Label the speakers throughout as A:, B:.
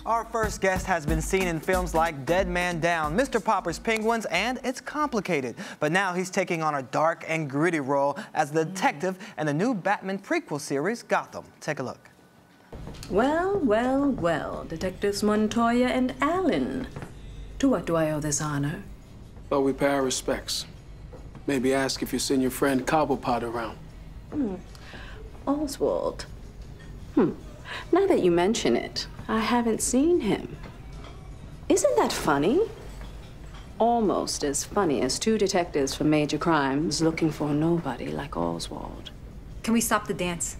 A: Our first guest has been seen in films like Dead Man Down, Mr. Popper's Penguins, and It's Complicated. But now he's taking on a dark and gritty role as the detective in the new Batman prequel series, Gotham. Take a look.
B: Well, well, well, Detectives Montoya and Allen. To what do I owe this honor?
C: Well, we pay our respects. Maybe ask if you've seen your friend Cobblepot around.
B: Oswald. Now that you mention it, I haven't seen him. Isn't that funny? Almost as funny as two detectives for major crimes looking for nobody like Oswald.
D: Can we stop the dance?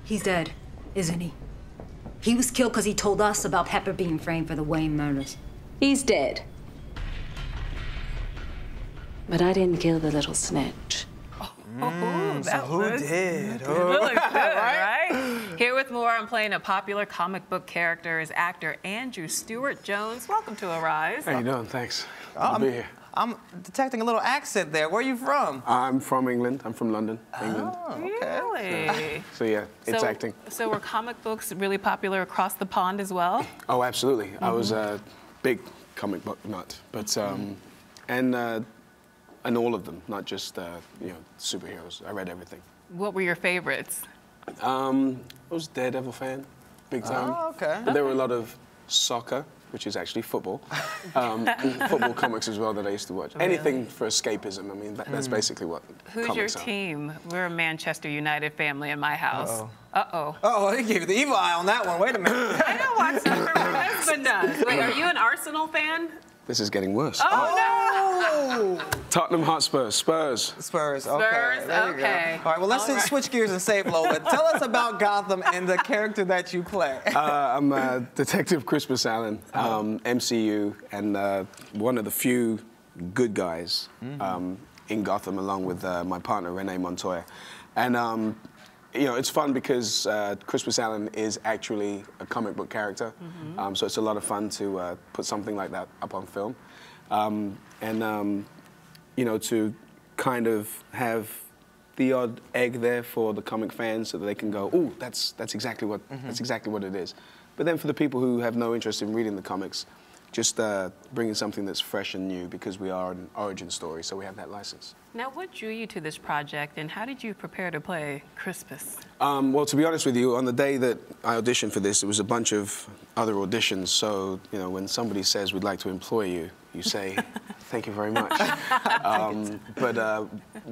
D: He's dead, isn't he? He was killed because he told us about Pepper being framed for the Wayne murders.
B: He's dead. But I didn't kill the little snitch.
A: So who did?
E: Really good, right? Here with more, I'm playing a popular comic book character is actor Andrew Stewart Jones. Welcome to Arise.
C: How you doing? Thanks. Good to be here.
A: I'm detecting a little accent there. Where are you from?
C: I'm from England. I'm from London, England.
A: Oh, okay.
E: Really?
C: So yeah, it's acting.
E: So were comic books really popular across the pond as well?
C: Oh, absolutely. I was a big comic book nut, but and all of them, not just you know, superheroes. I read everything.
E: What were your favorites?
C: I was a Daredevil fan, big time.
A: Oh, okay.
C: But there were a lot of soccer, which is actually football, and football comics as well that I used to watch.
E: Really?
C: Anything for escapism. I mean, that's basically what
E: Who's your
C: comics are.
E: team? We're a Manchester United family in my house.
A: Uh-oh. Oh, he gave you the evil eye on that one. Wait a minute.
E: I don't watch soccer. My husband does. Wait, are you an Arsenal fan?
C: This is getting worse.
A: Oh!
C: Tottenham Hotspur, Spurs.
A: Spurs, okay.
E: Spurs,
A: There you
E: okay.
A: Go. All right, well, let's just switch gears and save a little bit. Tell us about Gotham and the character that you play.
C: I'm Detective Crispus Allen, MCU, and one of the few good guys in Gotham, along with my partner, Renee Montoya. And you know, it's fun because Crispus Allen is actually a comic book character, so it's a lot of fun to put something like that up on film. You know, to kind of have the odd egg there for the comic fans so that they can go, oh, that's exactly what it is. But then for the people who have no interest in reading the comics, just bringing something that's fresh and new because we are an origin story, so we have that license.
E: Now, what drew you to this project, and how did you prepare to play Crispus?
C: Well, to be honest with you, on the day that I auditioned for this, there was a bunch of other auditions. So, you know, when somebody says we'd like to employ you, you say, thank you very much. But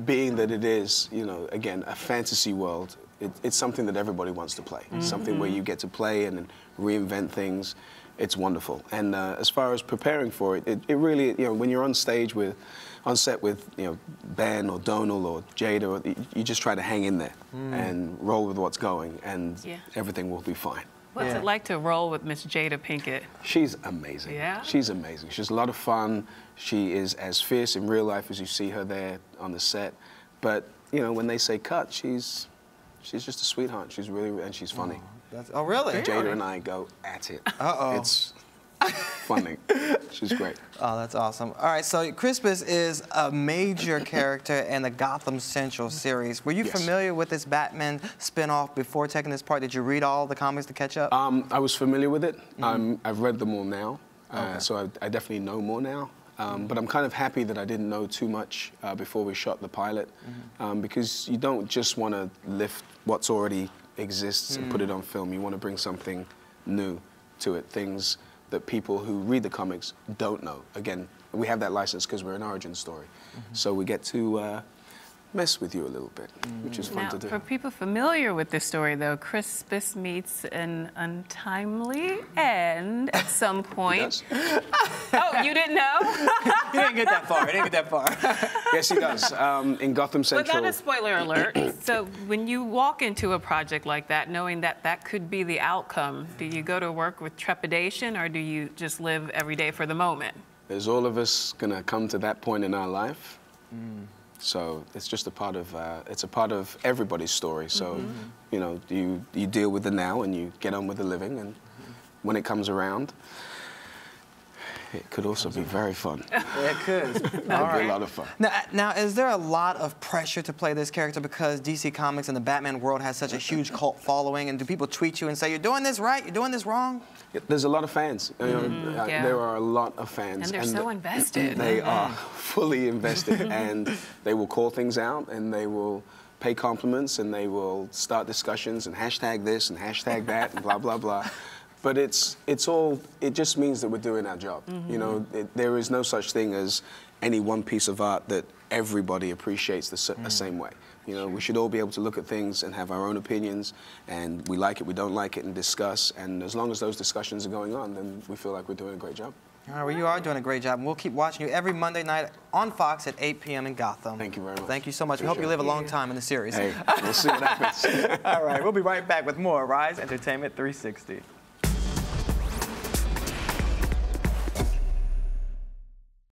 C: being that it is, you know, again, a fantasy world, it's something that everybody wants to play. It's something where you get to play and reinvent things. It's wonderful. And as far as preparing for it, it really, you know, when you're on stage on set with, you know, Ben or Donal or Jada, you just try to hang in there and roll with what's going, and everything will be fine.
E: What's it like to roll with Miss Jada Pinkett?
C: She's amazing. Yeah? She's amazing. She's a lot of fun. She is as fierce in real life as you see her there on the set. But, you know, when they say cut, she's just a sweetheart. She's really, and she's funny.
A: Oh, really?
C: Jada and I go at it.
A: Uh-oh.
C: It's funny. She's great.
A: Oh, that's awesome. All right, so Crispus is a major character in the Gotham Central series. Were you familiar with this Batman spinoff before taking this part? Did you read all the comics to catch up?
C: I was familiar with it. I've read them all now, so I definitely know more now. But I'm kind of happy that I didn't know too much before we shot the pilot, because you don't just want to lift what's already exists and put it on film. You want to bring something new to it, things that people who read the comics don't know. Again, we have that license because we're an origin story. So we get to mess with you a little bit, which is fun to do.
E: For people familiar with this story, though, Crispus meets an untimely end at some point. Oh, you didn't know?
A: He didn't get that far. He didn't get that far.
C: Yes, he does. In Gotham Central.
E: But not a spoiler alert. So when you walk into a project like that, knowing that that could be the outcome, do you go to work with trepidation, or do you just live every day for the moment?
C: There's all of us gonna come to that point in our life. So it's just a part of everybody's story. So, you know, you deal with the now and you get on with the living, and when it comes around, it could also be very fun.
A: Yeah, it could.
C: It'd be a lot of fun.
A: Now, is there a lot of pressure to play this character because DC Comics and the Batman world has such a huge cult following? And do people tweet you and say, you're doing this right, you're doing this wrong?
C: There's a lot of fans. You know,
E: yeah.
C: There are a lot of fans.
E: And they're so invested.
C: They are fully invested, and they will call things out, and they will pay compliments, and they will start discussions and hashtag this and hashtag that and blah, blah, blah. But it just means that we're doing our job. You know, there is no such thing as any one piece of art that everybody appreciates the same way. You know, we should all be able to look at things and have our own opinions, and we like it, we don't like it, and discuss. And as long as those discussions are going on, then we feel like we're doing a great job.
A: All right, well, you are doing a great job, and we'll keep watching you every Monday night on Fox at 8 p.m. in Gotham.
C: Thank you very much.
A: Thank you so much. We hope you live a long time in the series.
C: Hey, we'll see what happens.
A: All right, we'll be right back with more Rise Entertainment 360.